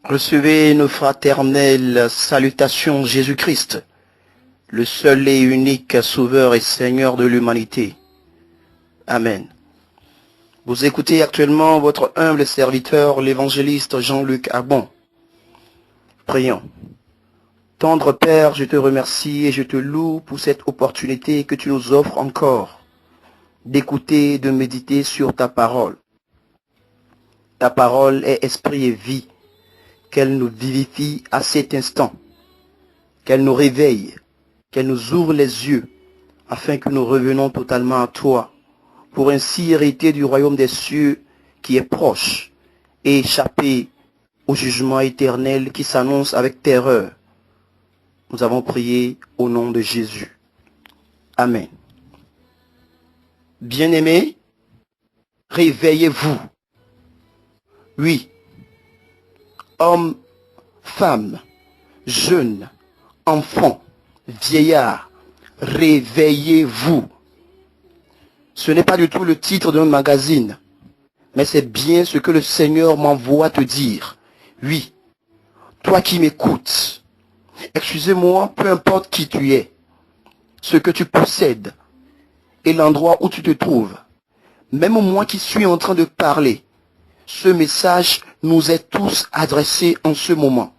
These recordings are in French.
Recevez nos fraternelles salutations en Jésus-Christ, le seul et unique Sauveur et Seigneur de l'humanité. Amen. Vous écoutez actuellement votre humble serviteur, l'évangéliste Jean-Luc Arbon. Prions. Tendre Père, je te remercie et je te loue pour cette opportunité que tu nous offres encore d'écouter et de méditer sur ta parole. Ta parole est esprit et vie. Qu'elle nous vivifie à cet instant, qu'elle nous réveille, qu'elle nous ouvre les yeux, afin que nous revenons totalement à toi, pour ainsi hériter du royaume des cieux qui est proche, et échapper au jugement éternel qui s'annonce avec terreur. Nous avons prié au nom de Jésus. Amen. Bien-aimés, réveillez-vous. Oui. Hommes, femmes, jeunes, enfants, vieillards, réveillez-vous. Ce n'est pas du tout le titre d'un magazine, mais c'est bien ce que le Seigneur m'envoie te dire. Oui, toi qui m'écoutes, excusez-moi, peu importe qui tu es, ce que tu possèdes et l'endroit où tu te trouves, même moi qui suis en train de parler, ce message nous est tous adressé en ce moment.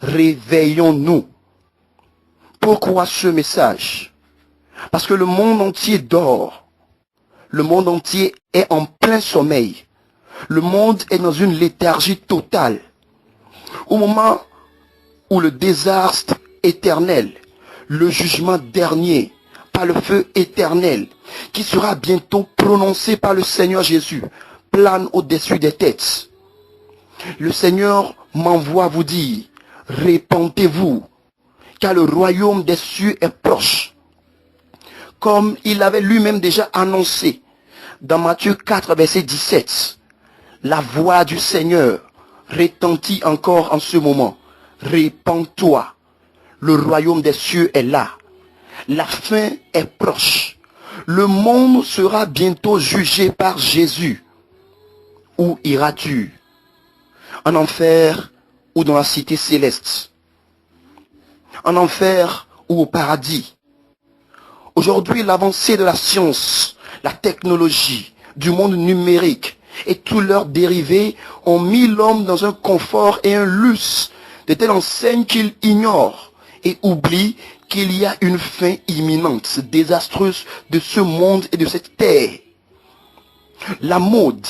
Réveillons-nous. Pourquoi ce message? Parce que le monde entier dort. Le monde entier est en plein sommeil. Le monde est dans une léthargie totale. Au moment où le désastre éternel, le jugement dernier, par le feu éternel, qui sera bientôt prononcé par le Seigneur Jésus, plane au-dessus des têtes. Le Seigneur m'envoie vous dire, répentez-vous, car le royaume des cieux est proche. Comme il l'avait lui-même déjà annoncé dans Matthieu 4, verset 17, la voix du Seigneur retentit encore en ce moment. Répands-toi, le royaume des cieux est là. La fin est proche. Le monde sera bientôt jugé par Jésus. Où iras-tu? En enfer ou dans la cité céleste? En enfer ou au paradis? Aujourd'hui, l'avancée de la science, la technologie, du monde numérique et tous leurs dérivés ont mis l'homme dans un confort et un luxe de telle enseigne qu'il ignore et oublie qu'il y a une fin imminente, désastreuse de ce monde et de cette terre. La mode,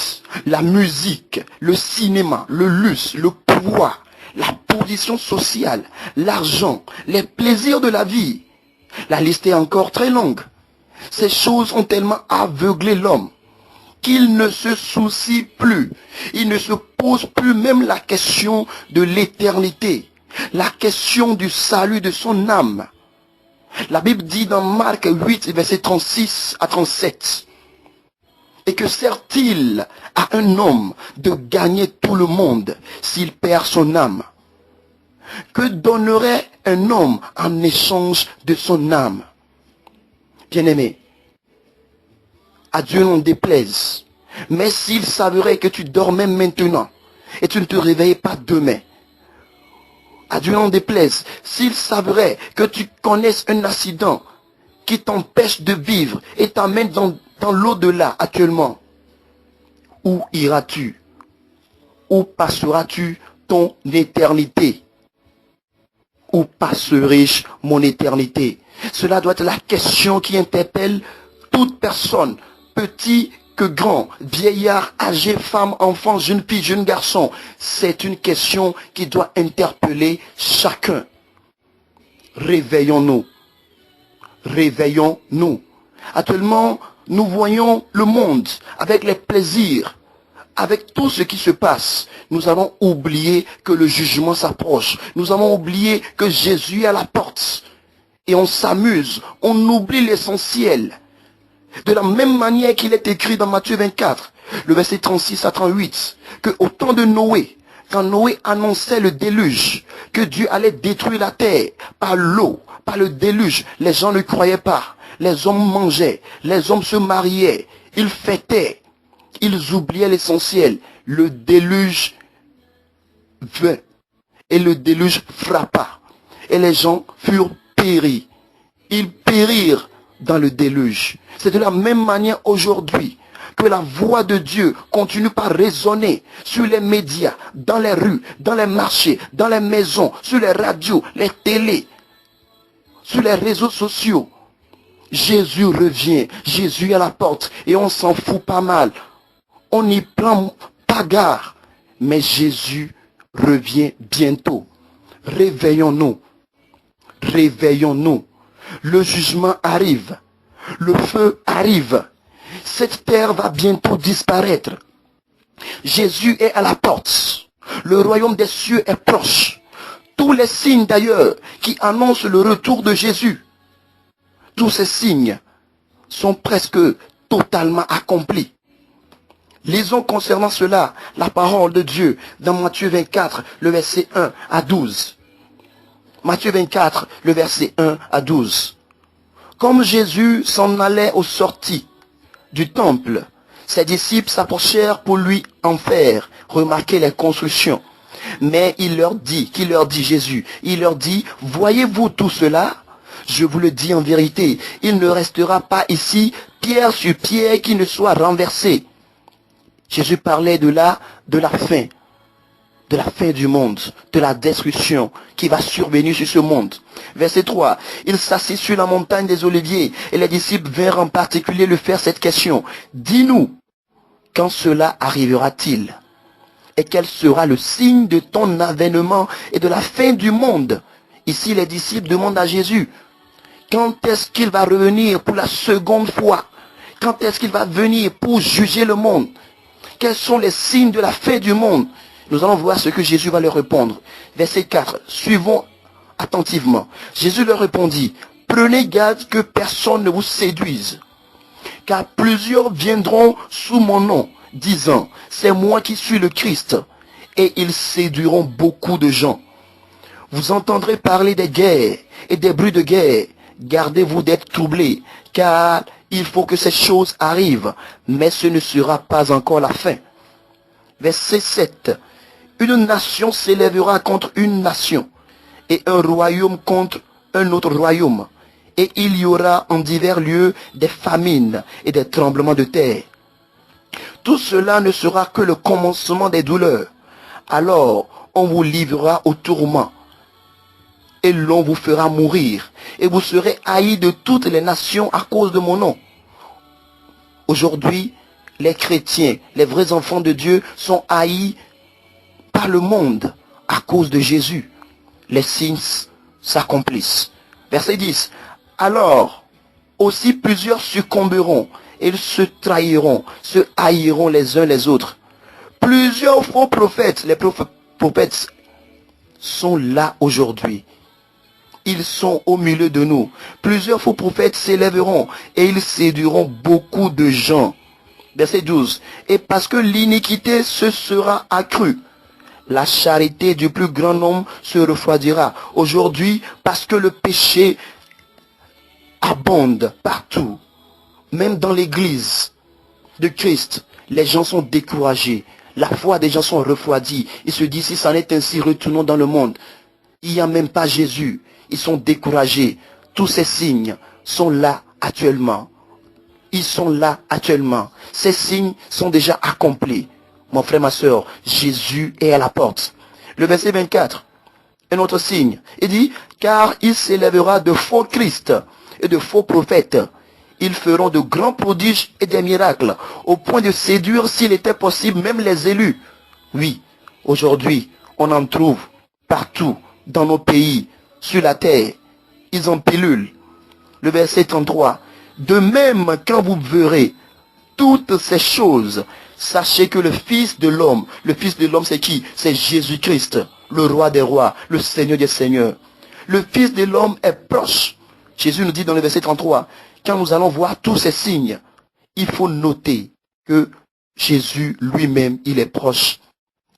la musique, le cinéma, le luxe, le pouvoir, la position sociale, l'argent, les plaisirs de la vie. La liste est encore très longue. Ces choses ont tellement aveuglé l'homme qu'il ne se soucie plus. Il ne se pose plus même la question de l'éternité, la question du salut de son âme. La Bible dit dans Marc 8, verset 36 à 37, et que sert-il à un homme de gagner tout le monde s'il perd son âme? Que donnerait un homme en échange de son âme? Bien-aimé, à Dieu n'en déplaise, mais s'il s'avérait que tu dormais maintenant et tu ne te réveillais pas demain, à Dieu n'en déplaise, s'il s'avérait que tu connaisses un accident qui t'empêche de vivre et t'amène dans l'au-delà actuellement, où iras-tu? Où passeras-tu ton éternité? Où passerai-je mon éternité? Cela doit être la question qui interpelle toute personne, petit que grand, vieillard, âgé, femme, enfant, jeune fille, jeune garçon. C'est une question qui doit interpeller chacun. Réveillons-nous. Réveillons-nous. Actuellement, nous voyons le monde avec les plaisirs, avec tout ce qui se passe. Nous avons oublié que le jugement s'approche. Nous avons oublié que Jésus est à la porte. Et on s'amuse, on oublie l'essentiel. De la même manière qu'il est écrit dans Matthieu 24, le verset 36 à 38, que au temps de Noé, quand Noé annonçait le déluge, que Dieu allait détruire la terre par l'eau, par le déluge, les gens ne croyaient pas. Les hommes mangeaient, les hommes se mariaient, ils fêtaient, ils oubliaient l'essentiel. Le déluge vint. et le déluge frappa, et les gens furent péris. Ils périrent dans le déluge. C'est de la même manière aujourd'hui que la voix de Dieu continue par résonner sur les médias, dans les rues, dans les marchés, dans les maisons, sur les radios, les télés, sur les réseaux sociaux. Jésus revient, Jésus est à la porte et on s'en fout pas mal. On n'y prend pas garde, mais Jésus revient bientôt. Réveillons-nous, réveillons-nous. Le jugement arrive, le feu arrive. Cette terre va bientôt disparaître. Jésus est à la porte. Le royaume des cieux est proche. Tous les signes d'ailleurs qui annoncent le retour de Jésus, tous ces signes sont presque totalement accomplis. Lisons concernant cela la parole de Dieu dans Matthieu 24, le verset 1 à 12. Matthieu 24, le verset 1 à 12. Comme Jésus s'en allait aux sorties du temple, ses disciples s'approchèrent pour lui en faire remarquer les constructions. Mais il leur dit Jésus, il leur dit, voyez-vous tout cela? Je vous le dis en vérité, il ne restera pas ici pierre sur pierre qui ne soit renversée. Jésus parlait de la fin du monde, de la destruction qui va survenir sur ce monde. Verset 3, il s'assit sur la montagne des Oliviers et les disciples vinrent en particulier lui faire cette question. Dis-nous, quand cela arrivera-t-il? Et quel sera le signe de ton avènement et de la fin du monde? Ici, les disciples demandent à Jésus, quand est-ce qu'il va revenir pour la seconde fois? Quand est-ce qu'il va venir pour juger le monde? Quels sont les signes de la fin du monde? Nous allons voir ce que Jésus va leur répondre. Verset 4, suivons attentivement. Jésus leur répondit, prenez garde que personne ne vous séduise, car plusieurs viendront sous mon nom, disant, c'est moi qui suis le Christ, et ils séduiront beaucoup de gens. Vous entendrez parler des guerres et des bruits de guerre. Gardez-vous d'être troublés, car il faut que ces choses arrivent, mais ce ne sera pas encore la fin. Verset 7. Une nation s'élèvera contre une nation, et un royaume contre un autre royaume. Et il y aura en divers lieux des famines et des tremblements de terre. Tout cela ne sera que le commencement des douleurs. Alors on vous livrera au tourment, et l'on vous fera mourir, et vous serez haïs de toutes les nations à cause de mon nom. Aujourd'hui, les chrétiens, les vrais enfants de Dieu sont haïs par le monde à cause de Jésus. Les signes s'accomplissent. Verset 10. Alors, aussi plusieurs succomberont, et ils se trahiront, se haïront les uns les autres. Plusieurs faux prophètes, les prophètes sont là aujourd'hui. Ils sont au milieu de nous. Plusieurs faux prophètes s'élèveront et ils séduiront beaucoup de gens. Verset 12. Et parce que l'iniquité se sera accrue, la charité du plus grand nombre se refroidira. Aujourd'hui, parce que le péché abonde partout, même dans l'église de Christ, les gens sont découragés. La foi des gens sont refroidis. Ils se disent, si ça en est ainsi, retournons dans le monde. Il n'y a même pas Jésus. Ils sont découragés. Tous ces signes sont là actuellement. Ils sont là actuellement. Ces signes sont déjà accomplis. Mon frère, ma soeur, Jésus est à la porte. Le verset 24, un autre signe. Il dit, car il s'élèvera de faux Christ et de faux prophètes. Ils feront de grands prodiges et des miracles, au point de séduire, s'il était possible, même les élus. Oui, aujourd'hui, on en trouve partout, dans nos pays, sur la terre. Ils en pilulent. Le verset 33. De même, quand vous verrez toutes ces choses, sachez que le Fils de l'homme c'est qui? C'est Jésus-Christ, le roi des rois, le Seigneur des seigneurs. Le Fils de l'homme est proche. Jésus nous dit dans le verset 33, quand nous allons voir tous ces signes, il faut noter que Jésus lui-même, il est proche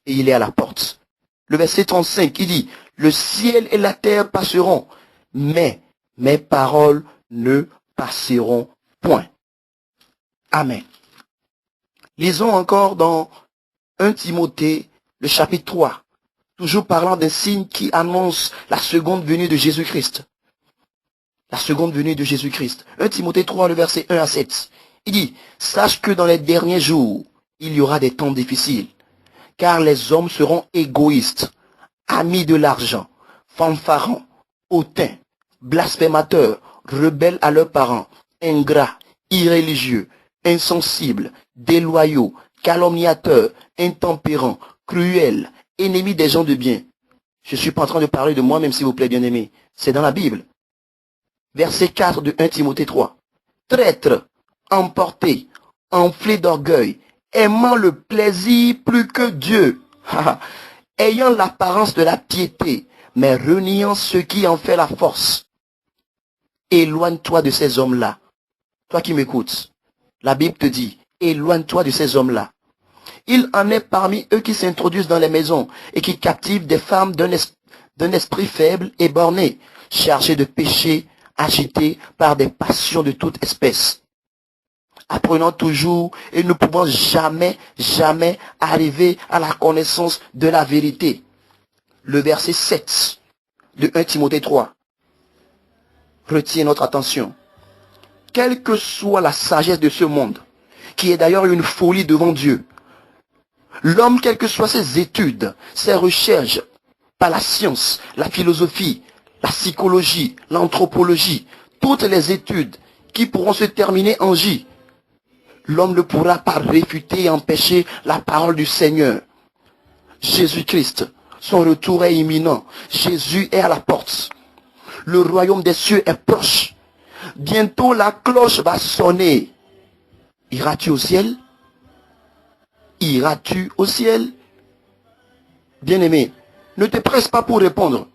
et il est à la porte. Le verset 35, il dit, le ciel et la terre passeront, mais mes paroles ne passeront point. Amen. Lisons encore dans 1 Timothée, le chapitre 3, toujours parlant des signes qui annoncent la seconde venue de Jésus-Christ. La seconde venue de Jésus-Christ. 1 Timothée 3, le verset 1 à 7. Il dit, sache que dans les derniers jours, il y aura des temps difficiles, car les hommes seront égoïstes, amis de l'argent, fanfarons, hautains, blasphémateurs, rebelles à leurs parents, ingrats, irréligieux, insensibles, déloyaux, calomniateurs, intempérants, cruels, ennemis des gens de bien. Je ne suis pas en train de parler de moi-même, s'il vous plaît, bien-aimés. C'est dans la Bible. Verset 4 de 1 Timothée 3. Traîtres, emportés, enflés d'orgueil, aimant le plaisir plus que Dieu, ayant l'apparence de la piété, mais reniant ce qui en fait la force. Éloigne-toi de ces hommes-là. Toi qui m'écoutes, la Bible te dit, éloigne-toi de ces hommes-là. Il en est parmi eux qui s'introduisent dans les maisons et qui captivent des femmes d'un esprit faible et borné, chargés de péchés, agités par des passions de toute espèce. Apprenant toujours et ne pouvant jamais arriver à la connaissance de la vérité. Le verset 7 de 1 Timothée 3 retient notre attention. Quelle que soit la sagesse de ce monde, qui est d'ailleurs une folie devant Dieu, l'homme, quelles que soient ses études, ses recherches, par la science, la philosophie, la psychologie, l'anthropologie, toutes les études qui pourront se terminer en J, l'homme ne pourra pas réfuter et empêcher la parole du Seigneur. Jésus-Christ, son retour est imminent. Jésus est à la porte. Le royaume des cieux est proche. Bientôt la cloche va sonner. Iras-tu au ciel? Iras-tu au ciel? Bien-aimé, ne te presse pas pour répondre.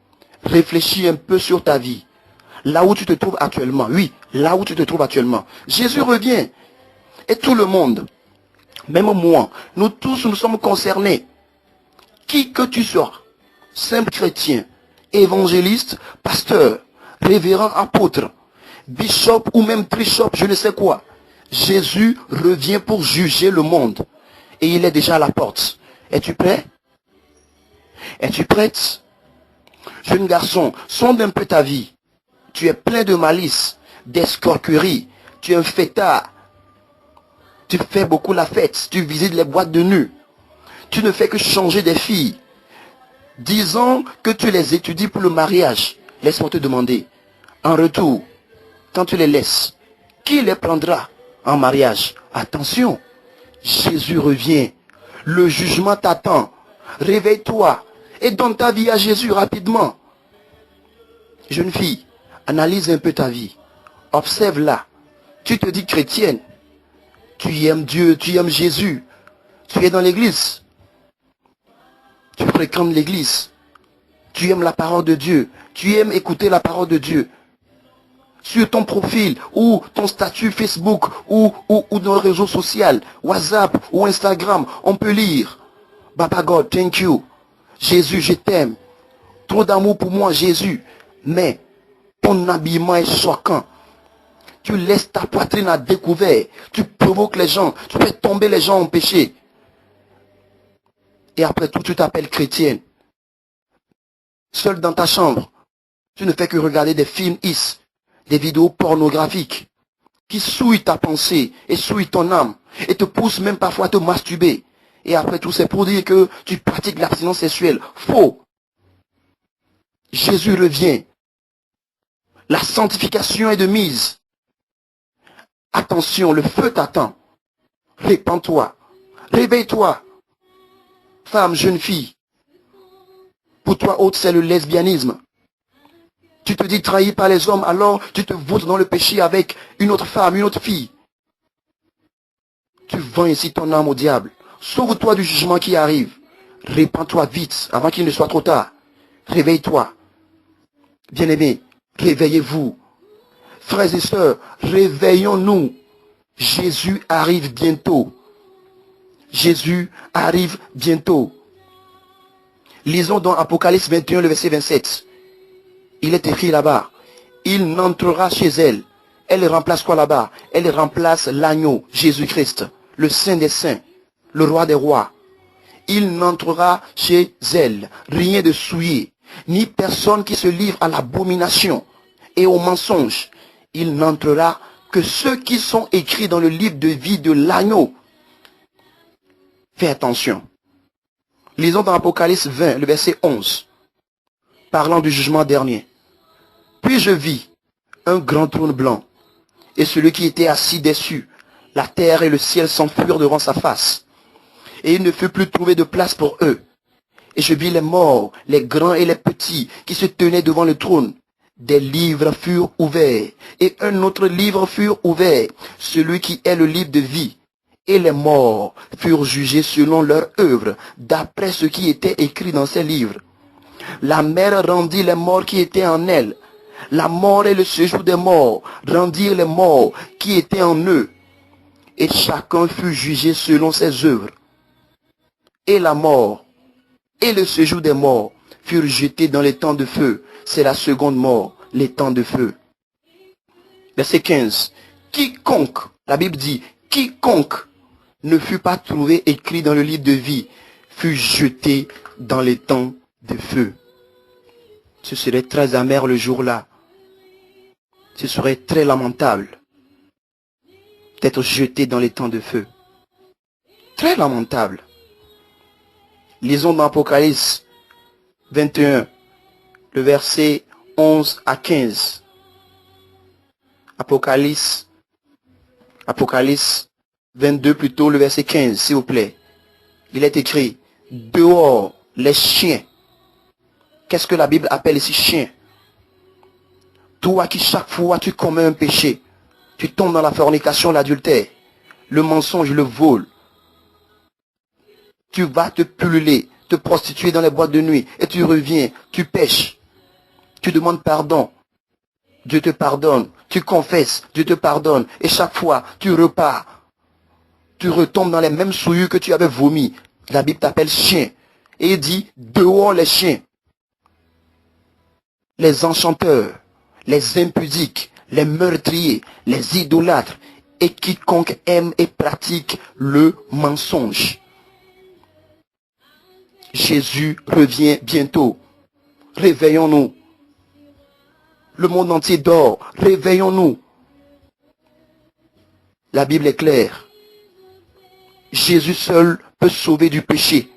Réfléchis un peu sur ta vie. Là où tu te trouves actuellement. Oui, là où tu te trouves actuellement. Jésus revient. Et tout le monde, même moi, nous tous, nous sommes concernés. Qui que tu sois, simple chrétien, évangéliste, pasteur, révérend apôtre, bishop ou même trishop, je ne sais quoi. Jésus revient pour juger le monde. Et il est déjà à la porte. Es-tu prêt? Es-tu prête? Jeune garçon, sonde un peu ta vie. Tu es plein de malice, d'escroquerie. Tu es un fêtard. Tu fais beaucoup la fête. Tu visites les boîtes de nuit. Tu ne fais que changer des filles. Disons que tu les étudies pour le mariage. Laisse-moi te demander. En retour, quand tu les laisses, qui les prendra en mariage? Attention, Jésus revient. Le jugement t'attend. Réveille-toi et donne ta vie à Jésus rapidement. Jeune fille, analyse un peu ta vie. Observe-la. Tu te dis chrétienne. Tu aimes Dieu, tu aimes Jésus. Tu es dans l'église. Tu fréquentes l'église. Tu aimes la parole de Dieu. Tu aimes écouter la parole de Dieu. Sur ton profil ou ton statut Facebook ou dans le réseau social, WhatsApp ou Instagram, on peut lire Baba God, thank you. Jésus, je t'aime. Trop d'amour pour moi, Jésus. Mais ton habillement est choquant. Tu laisses ta poitrine à découvert. Tu provoques les gens. Tu fais tomber les gens en péché. Et après tout, tu t'appelles chrétienne. Seul dans ta chambre, tu ne fais que regarder des films des vidéos pornographiques qui souillent ta pensée et souillent ton âme et te poussent même parfois à te masturber. Et après tout, c'est pour dire que tu pratiques l'abstinence sexuelle. Faux. Jésus revient. La sanctification est de mise. Attention, le feu t'attend. Répands-toi. Réveille-toi. Femme, jeune fille. Pour toi, autre, c'est le lesbianisme. Tu te dis trahi par les hommes, alors tu te vautres dans le péché avec une autre femme, une autre fille. Tu vends ainsi ton âme au diable. Sauve-toi du jugement qui arrive. Répands-toi vite, avant qu'il ne soit trop tard. Réveille-toi. Bien-aimés, réveillez-vous. Frères et sœurs, réveillons-nous. Jésus arrive bientôt. Jésus arrive bientôt. Lisons dans Apocalypse 21, le verset 27. Il est écrit là-bas. Il n'entrera chez elle. Elle remplace quoi là-bas? Elle remplace l'agneau, Jésus-Christ, le Saint des Saints, le Roi des Rois. il n'entrera chez elle rien de souillé, ni personne qui se livre à l'abomination et au mensonge. Il n'entrera que ceux qui sont écrits dans le livre de vie de l'agneau. Fais attention. Lisons dans Apocalypse 20, le verset 11, parlant du jugement dernier. Puis je vis un grand trône blanc, et celui qui était assis dessus. La terre et le ciel s'enfuirent devant sa face, et il ne fut plus trouvé de place pour eux. Et je vis les morts, les grands et les petits, qui se tenaient devant le trône. Des livres furent ouverts, et un autre livre fut ouvert, celui qui est le livre de vie. Et les morts furent jugés selon leur œuvre, d'après ce qui était écrit dans ces livres. La mer rendit les morts qui étaient en elle. La mort et le séjour des morts rendirent les morts qui étaient en eux. Et chacun fut jugé selon ses œuvres. Et la mort et le séjour des morts furent jetés dans les temps de feu. C'est la seconde mort, les temps de feu. Verset 15. Quiconque, la Bible dit, quiconque ne fut pas trouvé écrit dans le livre de vie, fut jeté dans les temps de feu. Ce serait très amer le jour-là. Ce serait très lamentable d'être jeté dans les temps de feu. Très lamentable. Lisons dans Apocalypse 21, le verset 11 à 15. Apocalypse 22 plutôt, le verset 15, s'il vous plaît. Il est écrit, dehors les chiens. Qu'est-ce que la Bible appelle ici chien? Toi qui chaque fois tu commets un péché, tu tombes dans la fornication, l'adultère, le mensonge, le vol. Tu vas te pulluler, te prostituer dans les boîtes de nuit, et tu reviens, tu pèches, tu demandes pardon, Dieu te pardonne, tu confesses, Dieu te pardonne, et chaque fois tu repars, tu retombes dans les mêmes souillures que tu avais vomi. La Bible t'appelle chien, et il dit dehors les chiens, les enchanteurs, les impudiques, les meurtriers, les idolâtres, et quiconque aime et pratique le mensonge. Jésus revient bientôt. Réveillons-nous. Le monde entier dort. Réveillons-nous. La Bible est claire. Jésus seul peut sauver du péché.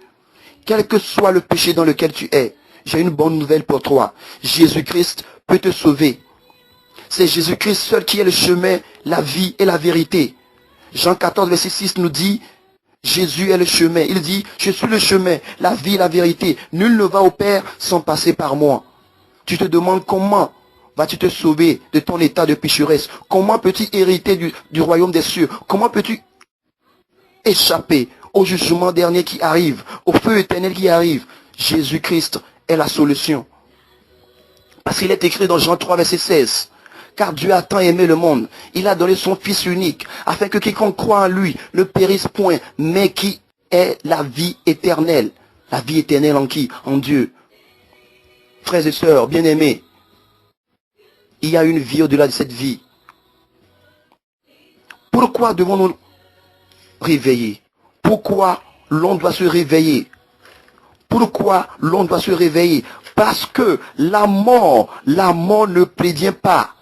Quel que soit le péché dans lequel tu es, j'ai une bonne nouvelle pour toi. Jésus-Christ peut te sauver. C'est Jésus-Christ seul qui est le chemin, la vie et la vérité. Jean 14, verset 6 nous dit, Jésus est le chemin. Il dit, je suis le chemin, la vie, la vérité. Nul ne va au Père sans passer par moi. Tu te demandes comment vas-tu te sauver de ton état de pécheresse? Comment peux-tu hériter du royaume des cieux? Comment peux-tu échapper au jugement dernier qui arrive, au feu éternel qui arrive? Jésus-Christ est la solution. Parce qu'il est écrit dans Jean 3, verset 16. Car Dieu a tant aimé le monde, il a donné son Fils unique, afin que quiconque croit en lui ne périsse point, mais qui ait la vie éternelle. La vie éternelle en qui? En Dieu. Frères et sœurs, bien-aimés, il y a une vie au-delà de cette vie. Pourquoi devons-nous réveiller? Pourquoi l'on doit se réveiller? Pourquoi l'on doit se réveiller? Parce que la mort ne prévient pas.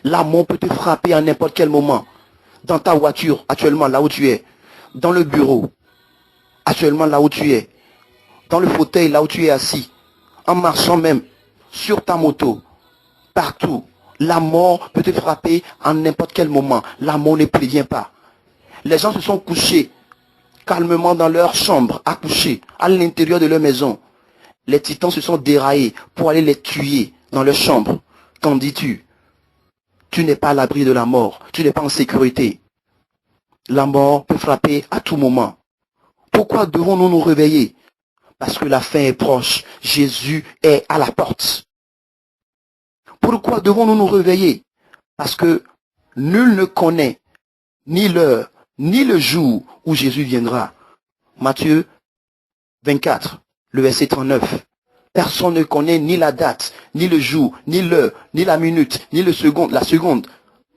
La mort peut te frapper à n'importe quel moment. Dans ta voiture, actuellement là où tu es. Dans le bureau, actuellement là où tu es. Dans le fauteuil là où tu es assis. En marchant même. Sur ta moto. Partout. La mort peut te frapper à n'importe quel moment. La mort ne prévient pas. Les gens se sont couchés calmement dans leur chambre, à coucher, à l'intérieur de leur maison. Les titans se sont déraillés pour aller les tuer dans leur chambre. Qu'en dis-tu? Tu n'es pas à l'abri de la mort. Tu n'es pas en sécurité. La mort peut frapper à tout moment. Pourquoi devons-nous nous réveiller? Parce que la fin est proche. Jésus est à la porte. Pourquoi devons-nous nous réveiller? Parce que nul ne connaît ni l'heure, ni le jour où Jésus viendra. Matthieu 24, le verset 39. Personne ne connaît ni la date, ni le jour, ni l'heure, ni la minute, ni la seconde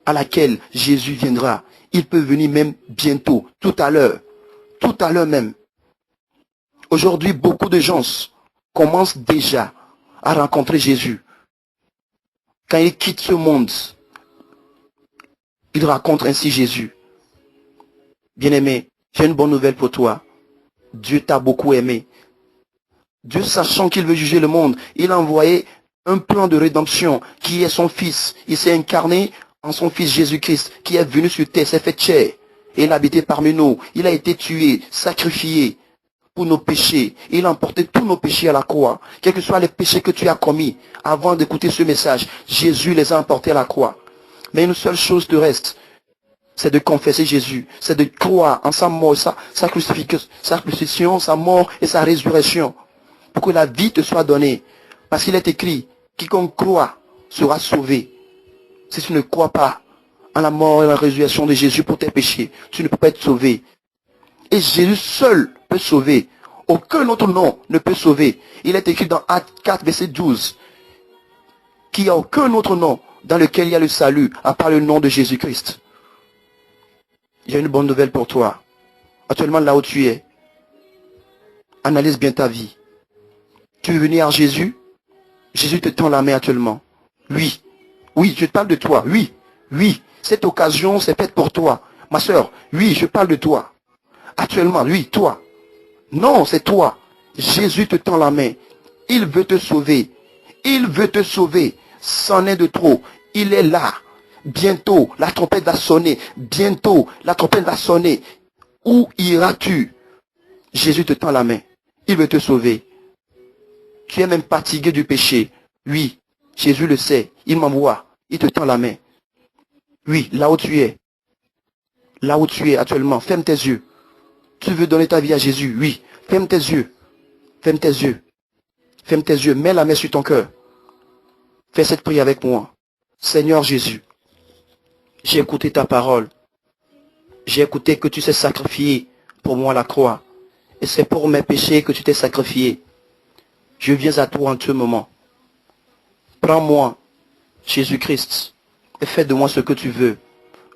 à laquelle Jésus viendra. Il peut venir même bientôt, tout à l'heure même. Aujourd'hui, beaucoup de gens commencent déjà à rencontrer Jésus. Quand ils quittent ce monde, ils rencontrent ainsi Jésus. Bien-aimé, j'ai une bonne nouvelle pour toi. Dieu t'a beaucoup aimé. Dieu, sachant qu'il veut juger le monde, il a envoyé un plan de rédemption qui est son Fils. Il s'est incarné en son Fils Jésus-Christ, qui est venu sur terre, s'est fait chair. Et il a habité parmi nous. Il a été tué, sacrifié pour nos péchés. Il a emporté tous nos péchés à la croix. Quels que soient les péchés que tu as commis avant d'écouter ce message, Jésus les a emportés à la croix. Mais une seule chose te reste, c'est de confesser Jésus, c'est de croire en sa mort, sa crucifixion, sa mort et sa résurrection, pour que la vie te soit donnée. Parce qu'il est écrit, quiconque croit sera sauvé. Si tu ne crois pas en la mort et la résurrection de Jésus pour tes péchés, tu ne peux pas être sauvé. Et Jésus seul peut sauver. Aucun autre nom ne peut sauver. Il est écrit dans Actes 4, verset 12, qu'il n'y a aucun autre nom dans lequel il y a le salut, à part le nom de Jésus-Christ. J'ai une bonne nouvelle pour toi. Actuellement, là où tu es, analyse bien ta vie. Tu veux venir à Jésus? Jésus te tend la main actuellement. Oui. Oui, je parle de toi. Oui. Oui. Cette occasion, c'est faite pour toi. Ma soeur, oui, je parle de toi. Actuellement, oui, toi. Non, c'est toi. Jésus te tend la main. Il veut te sauver. Il veut te sauver. C'en est de trop. Il est là. Bientôt, la trompette va sonner. Bientôt, la trompette va sonner. Où iras-tu? Jésus te tend la main. Il veut te sauver. Tu es même fatigué du péché. Oui, Jésus le sait. Il m'envoie. Il te tend la main. Oui, là où tu es. Là où tu es actuellement, ferme tes yeux. Tu veux donner ta vie à Jésus? Oui. Ferme tes yeux. Ferme tes yeux. Ferme tes yeux. Mets la main sur ton cœur. Fais cette prière avec moi. Seigneur Jésus, j'ai écouté ta parole. J'ai écouté que tu t'es sacrifié pour moi à la croix. Et c'est pour mes péchés que tu t'es sacrifié. Je viens à toi en ce moment. Prends-moi, Jésus-Christ, et fais de moi ce que tu veux.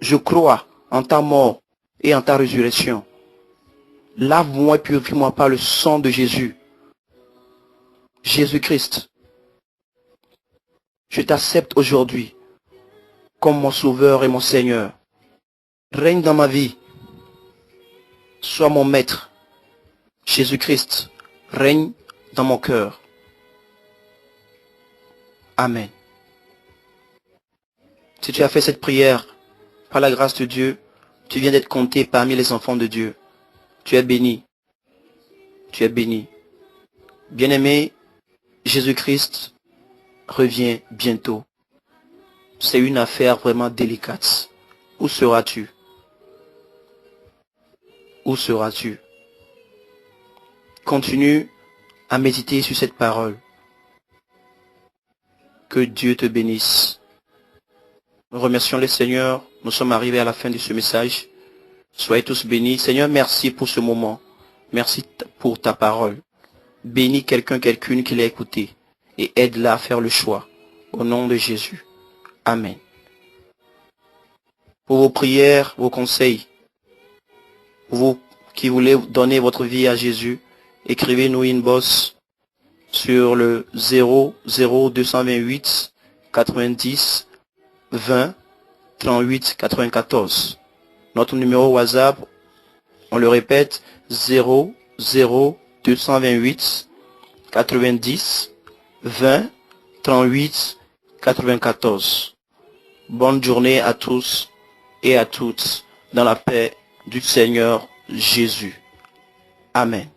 Je crois en ta mort et en ta résurrection. Lave-moi et purifie-moi par le sang de Jésus. Jésus-Christ, je t'accepte aujourd'hui comme mon sauveur et mon Seigneur. Règne dans ma vie. Sois mon maître. Jésus-Christ, règne dans mon cœur. Amen. Si tu as fait cette prière, par la grâce de Dieu, tu viens d'être compté parmi les enfants de Dieu. Tu es béni. Tu es béni. Bien-aimé, Jésus-Christ revient bientôt. C'est une affaire vraiment délicate. Où seras-tu? Où seras-tu? Continue à méditer sur cette parole. Que Dieu te bénisse. Nous remercions le Seigneur. Nous sommes arrivés à la fin de ce message. Soyez tous bénis. Seigneur, merci pour ce moment. Merci pour ta parole. Bénis quelqu'un, quelqu'une qui l'a écouté et aide-la à faire le choix. Au nom de Jésus. Amen. Pour vos prières, vos conseils, vous qui voulez donner votre vie à Jésus, écrivez-nous inbox sur le 00228 90 20 38 94. Notre numéro WhatsApp, on le répète, 00228 90 20 38 94. Bonne journée à tous et à toutes dans la paix du Seigneur Jésus. Amen.